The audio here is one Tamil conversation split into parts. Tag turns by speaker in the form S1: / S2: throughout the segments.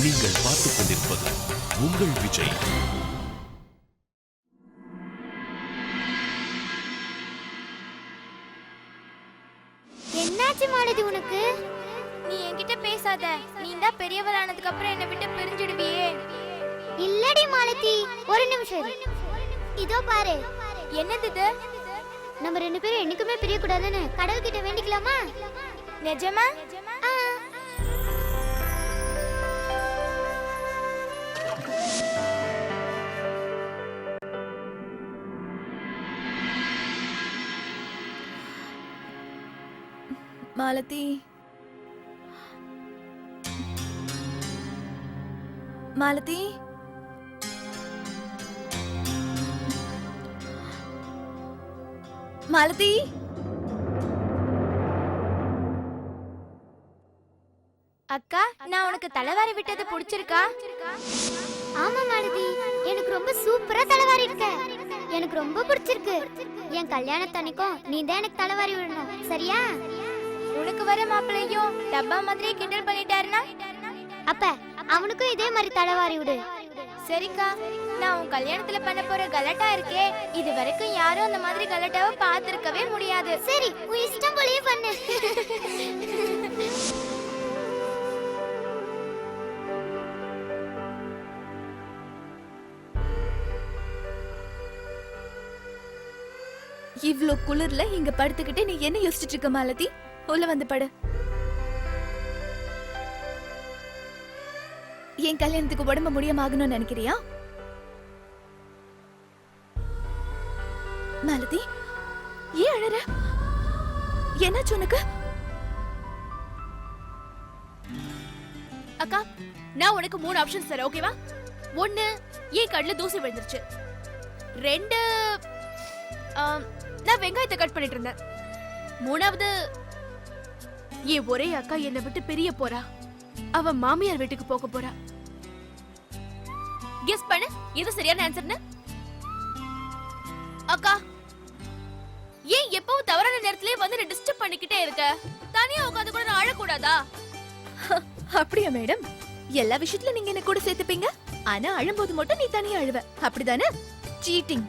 S1: நீங்கள் பார்த்துக் கொண்டிருப்பது உங்கள் விஜய்.
S2: என்னாச்சு மாலதி உனக்கு? நீ என்கிட்ட பேசாத. நீ தான் பெரியவர் ஆனதுக்கு அப்புறம் என்னை விட்டு பிரிஞ்சிடுவியே. இல்லடி மாலதி, ஒரு நிமிஷம் இரு. இதோ பாரு. என்னது இது? நம்ம ரெண்டு பேரும் என்னைக்குமே பிரிய கூடாதுன்னு கடவுள் கிட்ட வேண்டிக்கலாமா? நிஜமா?
S3: மாலதி, மாலதி, மாலதி.
S2: அக்கா, நான் உனக்கு தலைவாரி விட்டது பிடிச்சிருக்கா? ஆமா மாலதி, எனக்கு ரொம்ப சூப்பரா தலைவாரி இருக்க. எனக்கு ரொம்ப பிடிச்சிருக்கு. என் கல்யாணத்தன்னைக்கும் நீ தான் எனக்கு தலைவாரி விடணும், சரியா? உனக்கு வர மாப்பிள்ளையும் டப்பா மாதிரியே கிண்டல் பண்ணிட்டாருனா அப்ப அவனுக்கும் இதே மாதிரி தலைவாரி விடு. சரிக்கா, நான் உன் கல்யாணத்துல பண்ண போற கலட்டா இருக்கே, இது வரைக்கும் யாரும் அந்த மாதிரி கலட்டாவை பார்த்திருக்கவே முடியாது. சரி, உன் இஷ்டம் போலயே பண்ணு.
S3: இவ்ளோ குளிர்ல இங்க படுத்துக்கிட்டு நீ என்ன யோசிச்சுட்டு இருக்க மாலதி? உள்ள வந்து படு. என் கல்யாணத்துக்கு உடம்பு முடியாம நினைக்கிறியா மாலதி? ஏன் அழற? என்னாச்சு உனக்கு?
S4: அக்கா, நான் உனக்கு 3 ஆப்ஷன்ஸ் தரேன், ஓகேவா? 1, ஏன் கடல தூசி விழுந்துருச்சு. 2, நான் வெங்காயத்தை கட் பண்ணிட்டு இருந்தேன். 3வது, ஏன் ஒரே அக்கா என்னை விட்டு பிரிய போறா. அவ மாமியார் வீட்டுக்கு போக போறா. கெஸ் பண்ணு, இது சரியான ஆன்சர்னு. அக்கா, ஏன் எப்பவும் தவறான நேரத்திலே வந்து டிஸ்டர்ப் பண்ணிக்கிட்டே இருக்க? தனியா உட்காந்து கூட நான் அழக்கூடாதா?
S3: அப்படியா மேடம்? எல்லா விஷயத்துல நீங்க என்ன கூட சேர்த்துப்பீங்க, ஆனா அழும்போது மட்டும் நீ தனியா அழுவ, அப்படிதானே? சீட்டிங்.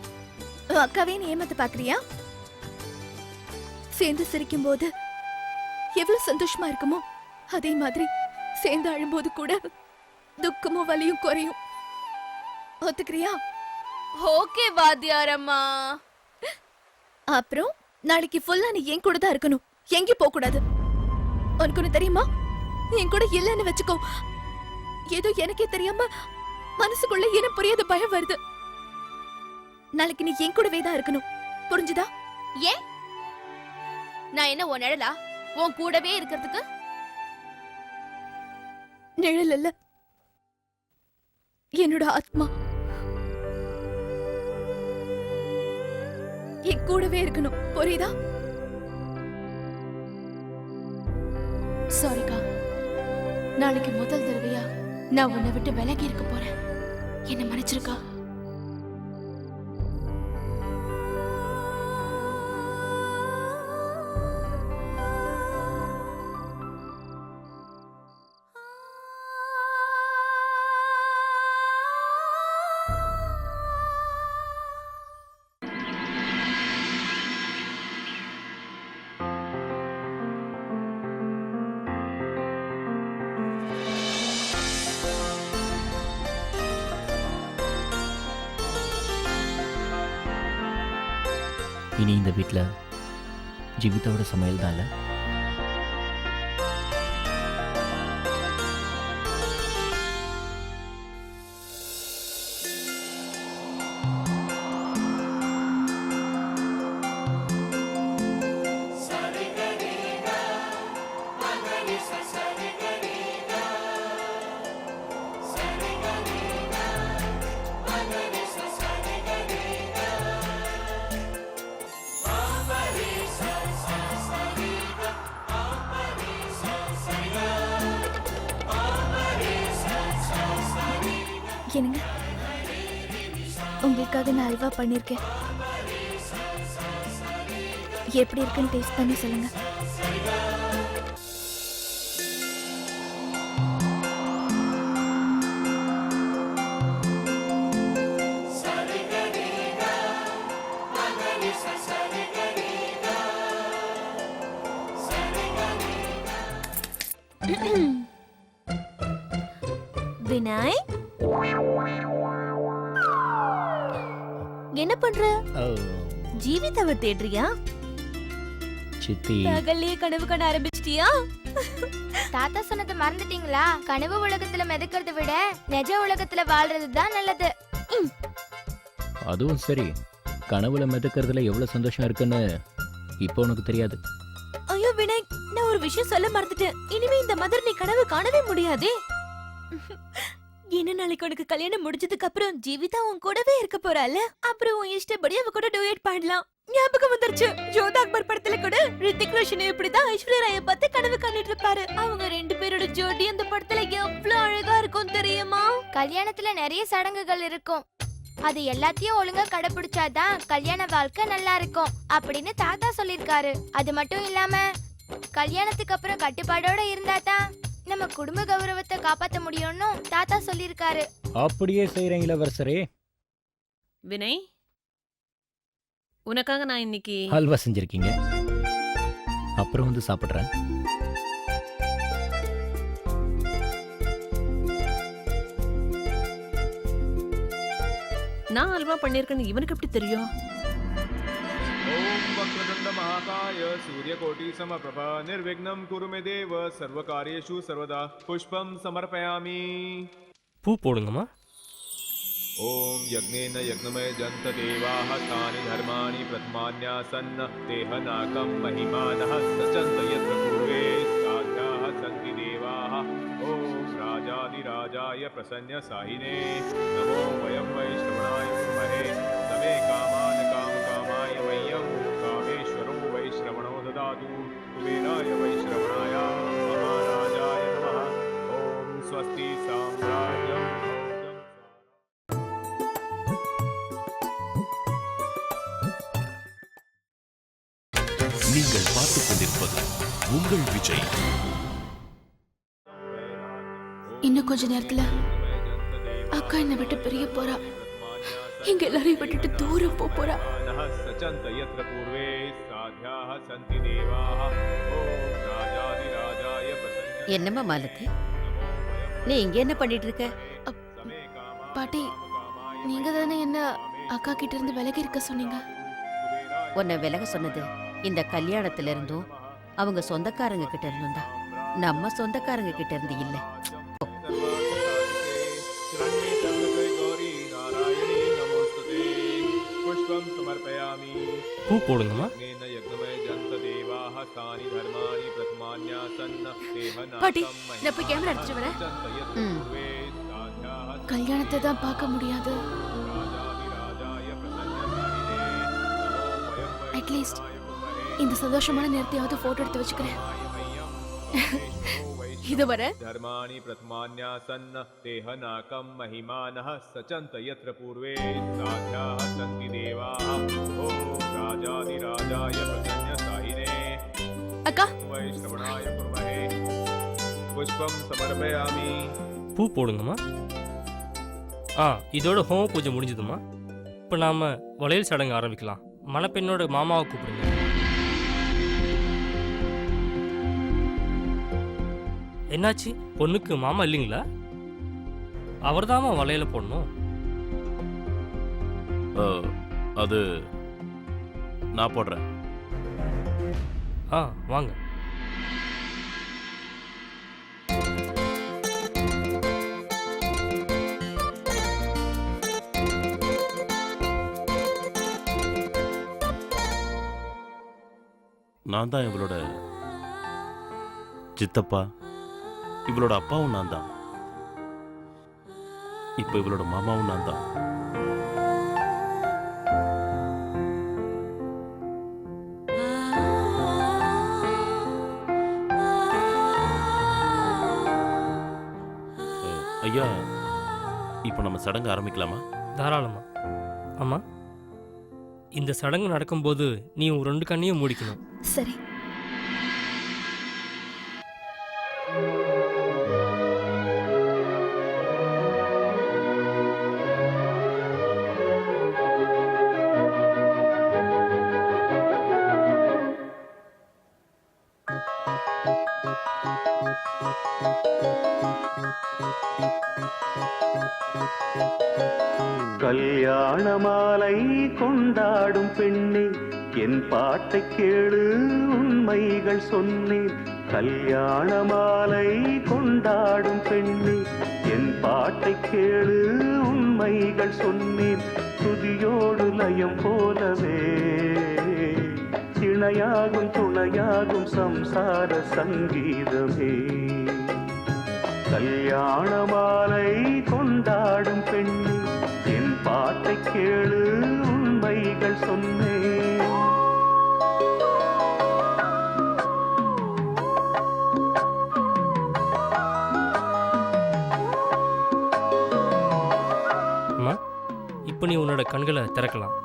S3: அக்காவே நீ ஏமாத்த பாக்குறியா? சேர்ந்து சிரிக்கும் போது எவ்வளவு சந்தோஷமா இருக்குமோ, அதே மாதிரி சேர்ந்து அழும்போது கூட துக்கமும் வலியும் குறையும். ஒத்துக்கிறியா?
S4: ஓகே வாத்தியாரம்மா.
S3: அப்புறம் நாளைக்கு ஃபுல்லா நீ என் கூட தான் இருக்கணும், எங்கேயும் போக கூடாது. உனக்கு ஒண்ணு தெரியுமா? என் கூட இல்லன்னு வச்சுக்கோ, ஏதோ எனக்கே தெரியாம மனசுக்குள்ள என்ன புரியாத பயம் வருது. நாளைக்கு நீ என் கூடவே தான் இருக்கணும், புரிஞ்சுதா?
S4: ஏன்? நான் என்ன உன் நிழலா உன் கூடவே இருக்கிறதுக்கு?
S3: நிழல் இல்ல, என்னோட ஆத்மா என் கூடவே இருக்கணும், புரியுதா?
S4: சாரிக்கா, நாளைக்கு முதல் தடவையா நான் உன்னை விட்டு விலகி இருக்க போறேன். என்ன மன்னிச்சிருக்கா?
S5: இனி இந்த வீட்டில் ஜீவிதாவோட சமையல் தான் இல்லை.
S3: என்னங்க, உங்களுக்காக நான் அல்வா பண்ணிருக்கேன். எப்படி இருக்குன்னு டேஸ்ட் பண்ணி சொல்லுங்க.
S6: வினாய், என்ன பண்ற?
S5: ஓ,
S6: ஜீவிதாவை தேடுறியா?
S5: சித்தி
S6: பகல்லையே கனவு காண ஆரம்பிச்சிட்டியா?
S2: தாத்தா சொன்னதை மறந்துட்டீங்களா? கனவு உலகத்துல மிதக்கிறத விட நிஜ உலகத்துல வாழ்றது தான் நல்லது.
S5: அதுவும் சரி, கனவுல மிதக்கிறதுல எவ்வளவு சந்தோஷம் இருக்குன்னு இப்போ உனக்கு தெரியாது.
S6: ஐயோ வினாய், நான் ஒரு விஷயம் சொல்ல மறந்துட்டேன். இனிமே இந்த மாதிரி நீ கனவு காணவே முடியாதே. என்ன நாளைக்கு உனக்கு கல்யாணம் முடிஞ்சதுக்கு அப்புறம் ஜீவிதா உன் கூடவே இருக்க போறால, அப்புறம் உன் இஷ்டப்படி அவ கூட டூயட் பாடலாம். ஞாபகம் வந்துருச்சு, ஜோதா அக்பர் படத்துல கூட ரித்திக் ரோஷன் இப்படிதான் ஐஸ்வர்யா ராயை பார்த்து கனவு காணிட்டு இருப்பாரு. அவங்க 2 பேரோட ஜோடி அந்த படத்துல எவ்வளவு அழகா இருக்கும் தெரியுமா?
S2: கல்யாணத்துல நிறைய சடங்குகள் இருக்கும். அது எல்லாத்தையும் ஒழுங்கா கடைபிடிச்சாதான் கல்யாண வாழ்க்கை நல்லா இருக்கும் அப்படின்னு தாத்தா சொல்லிருக்காரு. அது மட்டும் இல்லாம கல்யாணத்துக்கு அப்புறம் கட்டுப்பாடோட இருந்தாதான் நம்ம குடும்ப கௌரவத்தை காப்பாத்த முடியும்னு தாத்தா சொல்லிருக்காரு.
S5: அப்படியே செய்றேன் இளவரசரே.
S7: வினய், உனக்காக நான் இன்னைக்கு
S5: ஹல்வா செஞ்சிருக்கீங்க, அப்புறம் வந்து சாப்பிட்றேன்.
S7: நான் அல்வா பண்ணிருக்கேன்னு இவனுக்கு எப்படி தெரியும்?
S8: ओम वक्रतुंड महाकाय सूर्यकोटि समप्रभ निर्विघ्नं कुरु मे देव सर्वकार्येषु सर्वदा पुष्पं समर्पयामि.
S9: பூ போடுங்கம்மா.
S8: ओम यज्ञेन यज्ञमय जन्त देवाः तानि धर्माणि प्रथमान्यासन्न तेह नाकं महिमानः सचन्त यत्र पूर्वे साध्याः सन्ति देवाः. ओम राजाधिराजाय प्रसन्न साहिने नमो वयं वै श्रवणाय कुर्महे समे कामान् कामकामाय मह्यं कामेश्वरो वै श्रवणो ददातु कुबेराय वै श्रवणाय महाराजाय नमः. ओम स्वस्ति साम्राज्यं
S1: நீங்கள் பார்த்துக் கொண்டிருப்பது உங்கள் விஜய்.
S4: இன்னும் கொஞ்ச நேரத்துல அக்கா என்னை விட்டு பிரிய போறா. எங்க எல்லாரையும் விட்டுட்டு தூரம் போறா.
S8: सचन्त यत्र पूर्वे साध्याः सन्ति देवाः. ओम राजाधिराजाय प्रसन्न
S10: என்னம்மா மாலதி, நீ இங்க என்ன பண்ணிட்டு இருக்க?
S4: பாட்டி, நீங்க தானே என்ன அக்கா கிட்ட இருந்து விலகி இருக்க சொன்னீங்க.
S10: உன்னை விலக சொன்னது இந்த கல்யாணத்துல இருந்தும் அவங்க சொந்தக்காரங்க கிட்ட இருந்தும் தான், நம்ம சொந்தக்காரங்க கிட்ட இருந்து இல்ல.
S8: पुष्पं समर्पयामि.
S9: பூ போடுங்கம்மா.
S8: यज्ञेन यज्ञमय जन्त देवाः तानि धर्माणि प्रथमान्यासन्न तेह
S4: பாட்டி,
S8: नाकं
S4: நான் போய் கேமரா எடுத்துட்டு வரேன்.
S8: सचन्त यत्र पूर्वे साध्याः
S4: கல்யாணத்தை தான் பார்க்க முடியாது.
S8: राजाधिराजाय प्रसन्न साहिने नमो वयं वै
S4: அட்லீஸ்ட் இந்த சந்தோஷமான நேரத்தையாவது போட்டோ எடுத்து வச்சுக்கிறேன். இது வர
S8: धर्माणि प्रथमान्यासन्न तेह नाकं महिमानः सचन्त यत्र पूर्वे साध्याः सन्ति देवाः. ओम राजाधिराजाय प्रसन्न साहिने
S4: அக்கா,
S8: वै श्रवणाय कुर्महे पुष्पं समर्पयामि.
S9: பூ போடுங்கம்மா. இதோட ஹோம பூஜை முடிஞ்சதுமா. இப்போ நாம வளையல் சடங்கு ஆரம்பிக்கலாம். மணப்பெண்ணோட மாமாவை கூப்பிடுங்க. என்னாச்சு, பொண்ணுக்கு மாமா இல்லைங்களா? அவர்தாம்மா வளையல போடணும்.
S1: அது நான் போடுறேன்.
S9: வாங்க.
S1: நான் தான் இவளோட சித்தப்பா, இவளோட அப்பாவும் நான் தான், இப்போ இவளோட மாமாவும் நான் தான். ஐயா, இப்போ நம்ம சடங்கு ஆரம்பிக்கலாமா?
S9: தாராளமா. ஆமா, இந்த சடங்கு நடக்கும்போது நீ உன் 2 கண்ணையும் மூடிக்கணும்.
S4: சரி.
S11: கல்யாண மாலை கொண்டாடும் பெண்ணே என் பாட்டை கேளு உண்மைகள் சொன்னேன். கல்யாண மாலை கொண்டாடும் பெண்ணே என் பாட்டை கேளு உண்மைகள் சொன்னேன். துதியோடு லயம் போலவே இணையாகும் துணையாகும் சம்சார சங்கீதமே. கல்யாண மாலை கொண்டாடும் பெண்ணே என் பாட்டை கேளு உண்மைகள் சொன்னேன்.
S9: அம்மா இப்போ நீ உன்னோட கண்களை திறக்கலாம்.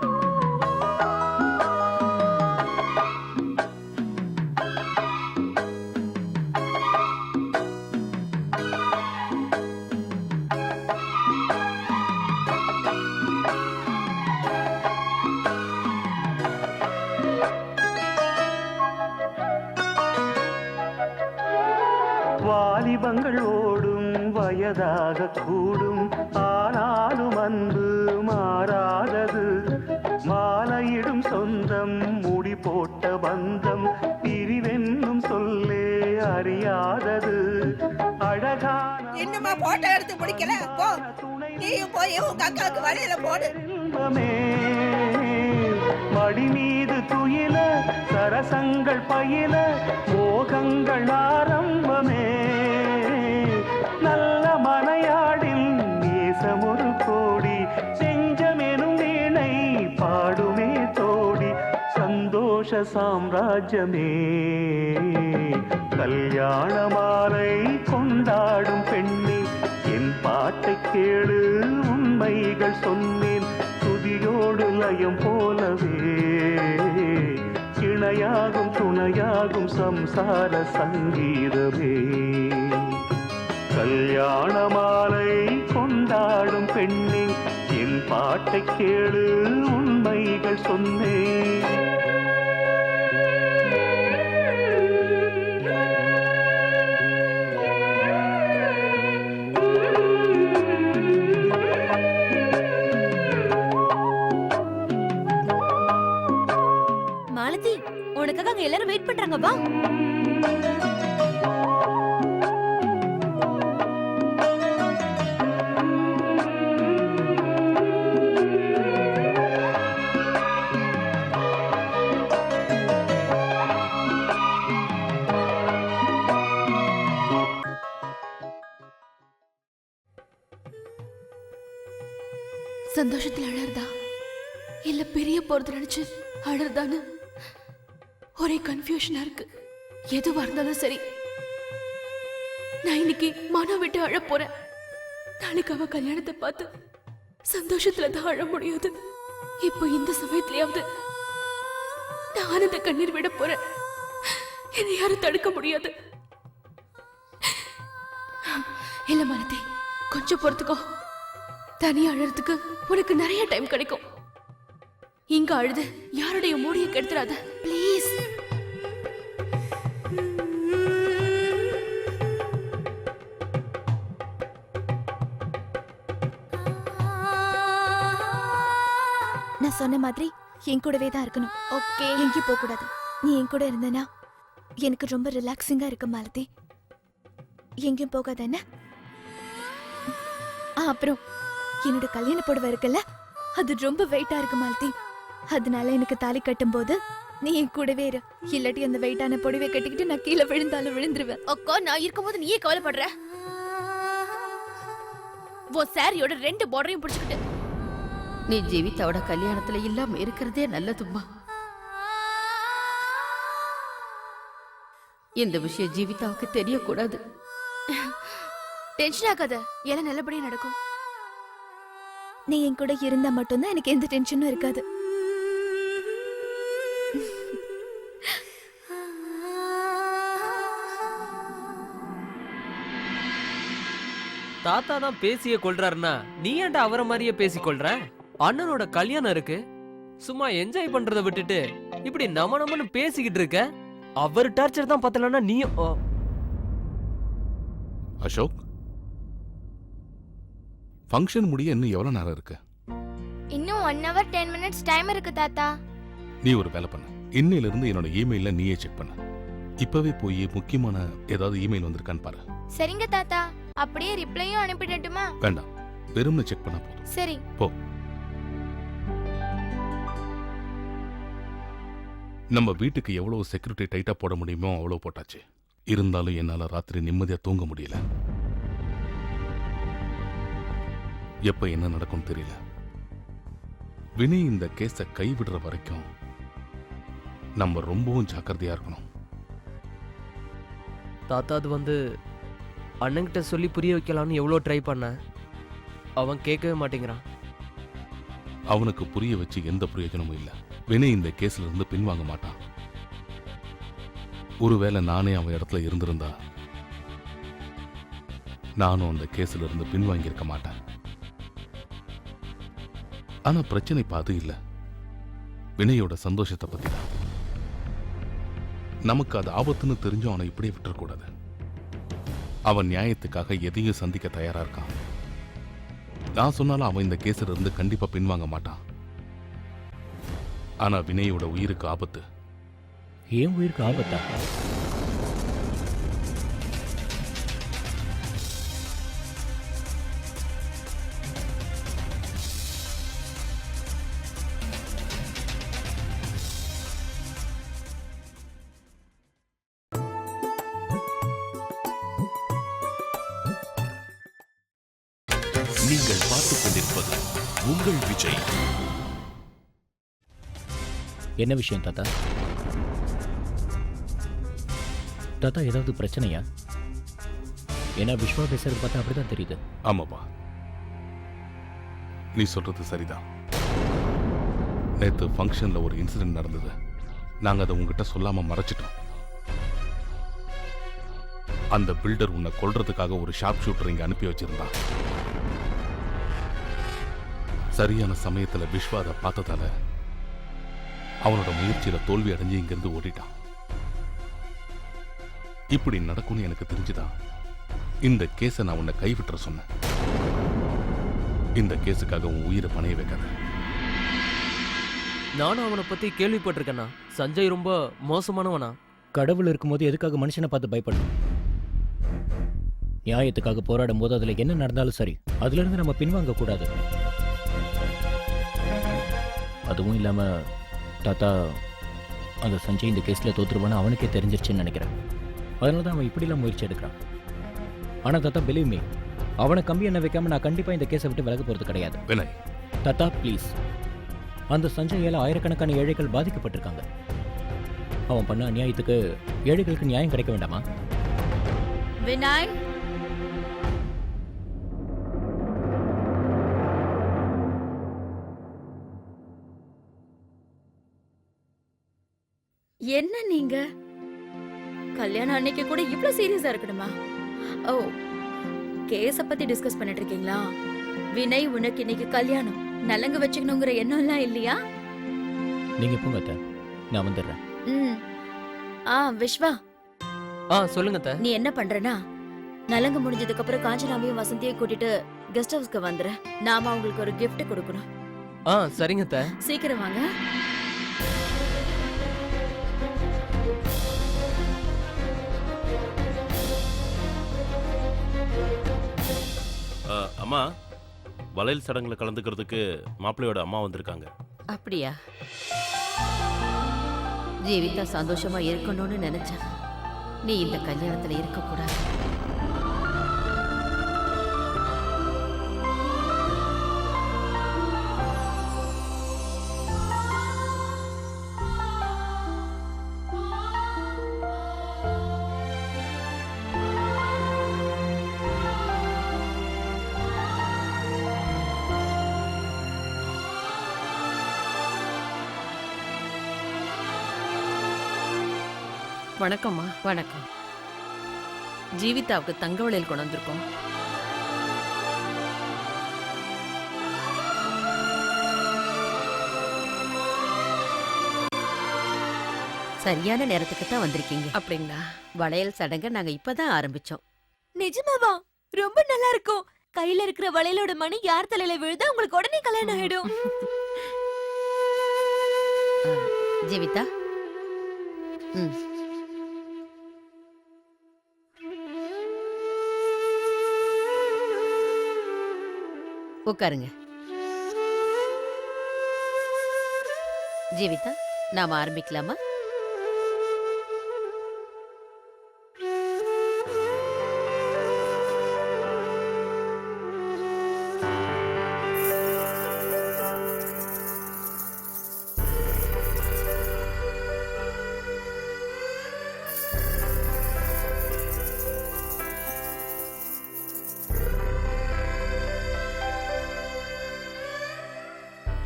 S11: வாலிபங்கள் ஓடும் வயதாக கூடும் ஆனாலும் அன்பு மாறாதது. மாலையிடும் சொந்தம் முடி போட்ட பந்தம் பிரிவென்னும் சொல்லே அறியாதது. அழகான
S6: இன்னுமா போட்டோ எடுத்து முடிக்கல? போ, நீயும் போய் உங்க அக்காவுக்கு வழியில போடு.
S11: மடி மீது துயில சரசங்கள் பயில மோகங்கள் ஆரம்பமே. நல்ல மனையாடில் நேசமொரு கோடி செஞ்சமெனும் வீணை பாடுமே தோடி சந்தோஷ சாம்ராஜ்யமே. கல்யாண மாலை கொண்டாடும் பெண்ணே என் பாட்டை கேளு உண்மைகள் சொன்னேன். துதியோடு லயம் போலவே இணையாகும் துணையாகும் சம்சார சங்கீதமே. கல்யாண மாலை கொண்டாடும் பெண்ணே என் பாட்டை கேளு உண்மைகள் சொன்னேன்.
S6: மாலதி, உனக்காக அங்க எல்லாரும் வெயிட் பண்றாங்க, வா.
S4: சந்தோஷத்துல அழறதா இல்ல பெரிய போறது நினைச்சு அழறதான்னு ஒரே கன்ஃபியூஷனா இருக்கு. எதுவா இருந்தாலும் சரி, நான் இன்னைக்கு மனம் விட்டு அழ போறேன். நாளைக்கு அவ கல்யாணத்தை பார்த்து சந்தோஷத்துல தான் அழ முடியாது. இப்போ இந்த சமயத்திலேயாவது நான் ஆனந்த கண்ணீர் விட போறேன். என்னை யாரும் தடுக்க முடியாது. இல்ல மாலதி, கொஞ்சம் பொறுத்துக்கோ. தனியா அழறதுக்கு உனக்கு நிறைய டைம் கிடைக்கும். இங்க அழுது யாருடைய மூடியை கெடுத்துறாத ப்ளீஸ்.
S3: நான் சொன்ன மாதிரி என் கூடவே தான் இருக்கணும்.
S4: ஓகே,
S3: எங்கேயும் போக கூடாது. நீ என் கூட இருந்தனா எனக்கு ரொம்ப ரிலாக்ஸிங்கா இருக்கு மாலதி. எங்கேயும் போகாத என்ன? அப்புறம் என்னோட கல்யாண புடவை இருக்குல்ல, அது ரொம்ப வெயிட்டா இருக்கு மாலதி. அதனால எனக்கு தாலி கட்டும் போது நீ என் கூடவே இரு. இல்லாட்டி அந்த வெயிட்டான புடவை கட்டிக்கிட்டு நான் கீழே விழுந்தாலும் விழுந்துருவேன்.
S4: அக்கா, நான் இருக்கும்போது நீயே கவலைப்படுற? ஓ சாரியோட 2 பார்டரையும் பிடிச்சுக்கிட்டு
S10: நீ ஜீவிதாவோட கல்யாணத்துல இல்லாம இருக்கிறதே நல்லதும்மா. இந்த விஷயம் ஜீவிதாவுக்கு தெரியக்கூடாது.
S4: டென்ஷன் ஆகாத, எல்லாம் நல்லபடியா நடக்கும்.
S3: நீ என் கூட இருந்தா மட்டும்தான் எனக்கு எந்த டென்ஷனும் இருக்காது.
S12: தாத்தா தான் பேசிய கொள்றாருன்னா நீ ஏன்டா அவரை மாதிரியே பேசி கொள்ற? அண்ணனோட கல்யாணம் இருக்கு, சும்மா என்ஜாய் பண்றத விட்டுட்டு இப்படி நமன்னு பேசிக்கிட்டு இருக்க. அவர் டார்ச்சர் தான் பத்தலன்னா நீ.
S13: அசோக், ஃபங்க்ஷன் முடிய இன்னும் எவ்வளவு நேரம் இருக்கு?
S2: இன்னும் 1 hour 10 minutes டைம் இருக்கு தாத்தா.
S13: நீ ஒரு வேலை பண்ணு, இன்னையில இருந்து என்னோட இமெயில நீயே செக் பண்ணு. இப்பவே போய் முக்கியமான ஏதாவது இமெயில் வந்திருக்கான்னு பாரு.
S2: சரிங்க தாத்தா. அப்படியே ரிப்ளையும் அனுப்பிடட்டுமா?
S13: வேண்டாம், வெறும்னு செக் பண்ணா போதும்.
S2: சரி.
S13: போ. நம்ம வீட்டுக்கு எவ்வளவு செக்யூரிட்டி டைட்டா போட முடியுமோ அவ்வளவு போட்டாச்சு. இருந்தாலும் என்னால ராத்திரி நிம்மதியா தூங்க முடியல. எப்ப என்ன நடக்கும் தெரியல. வினய் இந்த கேஸ கைவிடுற வரைக்கும் நம்ம ரொம்பவும் ஜாக்கிரதையா இருக்கணும்.
S12: தாத்தா அது அண்ணன்கிட்ட சொல்லி புரிய வைக்கலாம்னு எவ்வளோ ட்ரை பண்ண, அவன் கேட்கவே மாட்டேங்கிறான்.
S13: அவனுக்கு புரிய வச்சு எந்த பிரயோஜனமும் இல்லை. வினய் இந்த கேஸ்ல இருந்து பின்வாங்க மாட்டான். ஒருவேளை நானே அவன் இடத்துல இருந்திருந்தா நானும் அந்த கேஸ்ல இருந்து பின்வாங்கி இருக்க மாட்டேன். ஆனா பிரச்சனை இப்ப அது இல்ல, வினயோட சந்தோஷத்தை பத்தி தான். நமக்கு அது ஆபத்துன்னு தெரிஞ்சும் அவனை இப்படியே விட்டுறக்கூடாது. அவன் நியாயத்துக்காக எதையும் சந்திக்க தயாரா இருக்கான். நான் சொன்னாலும் அவன் இந்த கேஸ்ல இருந்து கண்டிப்பா பின்வாங்க மாட்டான். ஆனா வினயோட உயிருக்கு ஆபத்து.
S5: ஏன் உயிருக்கு ஆபத்தா?
S1: நீங்கள் பார்த்துக் கொண்டிருப்பது உங்கள் விஜய்.
S5: என்ன விஷயம் தாத்தா? தாத்தா ஏதாவது பிரச்சனையா? ஏன்னா விஸ்வா பேசுறது பார்த்தா அப்படிதான் தெரியுது.
S13: ஆமாப்பா, நீ சொல்றது சரிதான். நேத்து ஃபங்க்ஷன்ல ஒரு இன்சிடென்ட் நடந்தது. நாங்க அதை உங்ககிட்ட சொல்லாம மறைச்சிட்டோம். அந்த பில்டர் உன்னை கொல்றதுக்காக ஒரு ஷார்ப் ஷூட்டர் இங்க அனுப்பி வச்சிருந்தான். சரியான சமயத்துல விஸ்வா அதை பார்த்ததால அவனோட முயற்சியில தோல்வி அடைஞ்சு இங்கிருந்து ஓடிட்டான். இப்படி நடக்கும்னு எனக்கு தெரிஞ்சுதான் இந்த கேஸை நான் உன்னை கைவிட்டுற சொன்னேன். இந்த கேஸுக்காக உன் உயிரை பணைய வைக்காத.
S12: நானும் அவனை பத்தி கேள்விப்பட்டிருக்கேன்னா. சஞ்சய் ரொம்ப மோசமானவனா.
S5: கடவுள் இருக்கும்போது எதுக்காக மனுஷனை பார்த்து பயப்படணும்? நியாயத்துக்காக போராடும் போது அதுல என்ன நடந்தாலும் சரி, அதுல இருந்து நம்ம பின்வாங்க கூடாது. அதுவும் இல்லாம தாத்தா, அந்த சஞ்சய் இந்த கேஸ்ல தோத்துருவான்னு அவனுக்கே தெரிஞ்சிருச்சுன்னு நினைக்கிறேன். அதனால தான் அவன் இப்படிலாம் முயற்சி எடுக்கிறான். ஆனா தாத்தா, பிலீவ் மீ, அவனை கம்பி எண்ணெய் வைக்காம நான் கண்டிப்பா இந்த கேஸை விட்டு விலக போறது கிடையாது.
S13: வினய்,
S5: தாத்தா ப்ளீஸ். அந்த சஞ்சயால ஆயிரக்கணக்கான ஏழைகள் பாதிக்கப்பட்டிருக்காங்க. அவன் பண்ண அநியாயத்துக்கு ஏழைகளுக்கு நியாயம் கிடைக்க வேண்டாமா?
S6: வினாய், என்ன நீங்க கல்யாணம் அன்னைக்கு கூட இவ்ளோ சீரியஸா இருக்கணுமா? ஓ, கேஸ பத்தி டிஸ்கஸ் பண்ணிட்டு இருக்கீங்களா? வினய், உனக்கு இன்னைக்கு கல்யாணம், நலங்கு வச்சுக்கணுங்கிற எண்ணம் எல்லாம் இல்லையா?
S5: நீங்க போங்க அத்தை, நான் வந்துடுறேன்.
S6: விஸ்வா,
S12: சொல்லுங்க அத்தை.
S6: நீ என்ன பண்றனா, நலங்கு முடிஞ்சதுக்கு அப்புறம் காஞ்சனாவையும் வசந்தியை கூட்டிட்டு கெஸ்ட் ஹவுஸ்க்கு வந்துரு. நாம அவங்களுக்கு ஒரு gift கொடுக்கணும்.
S12: சரிங்க அத்தை.
S6: சீக்கிரம் வாங்க.
S1: அம்மா, வளையல் சடங்குல கலந்துக்கிறதுக்கு மாப்பிள்ளையோட அம்மா வந்திருக்காங்க.
S10: அப்படியா? ஜீவிதா சந்தோஷமா இருக்கணும்னு நினைச்சேன். நீ இந்த கல்யாணத்துல இருக்கக்கூடாது.
S7: வணக்கம்மா.
S10: வணக்கம்.
S7: ஜீவிதாவுக்கு தங்க வளையல் கொண்டு வந்திருக்கோம்.
S10: சரியான நேரத்துக்கு தான் வந்திருக்கீங்க.
S7: அப்படிங்களா?
S10: வளையல் சடங்கை நாங்க இப்பதான் ஆரம்பிச்சோம்.
S6: நிஜமாவா? ரொம்ப நல்லா இருக்கும். கையில இருக்கிற வளையலோட மணி யார் தலையில விழுதா உங்களுக்கு உடனே கல்யாணம் ஆயிடும்.
S10: ஜீவிதா, உட்காருங்க. ஜீவிதா, நாம ஆரம்பிக்கலாமா?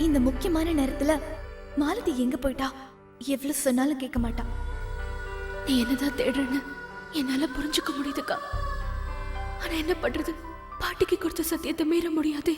S3: இந்த முக்கியமான நேரத்துல மாலதி எங்க போயிட்டா? எவ்வளவு சொன்னாலும் கேட்க மாட்டா.
S4: நீ என்னதான் தேடுறன்னு என்னால புரிஞ்சுக்க முடியுதுக்கா. ஆனா என்ன பண்றது, பாட்டிக்கு கொடுத்த சத்தியத்தை மீற முடியாதே.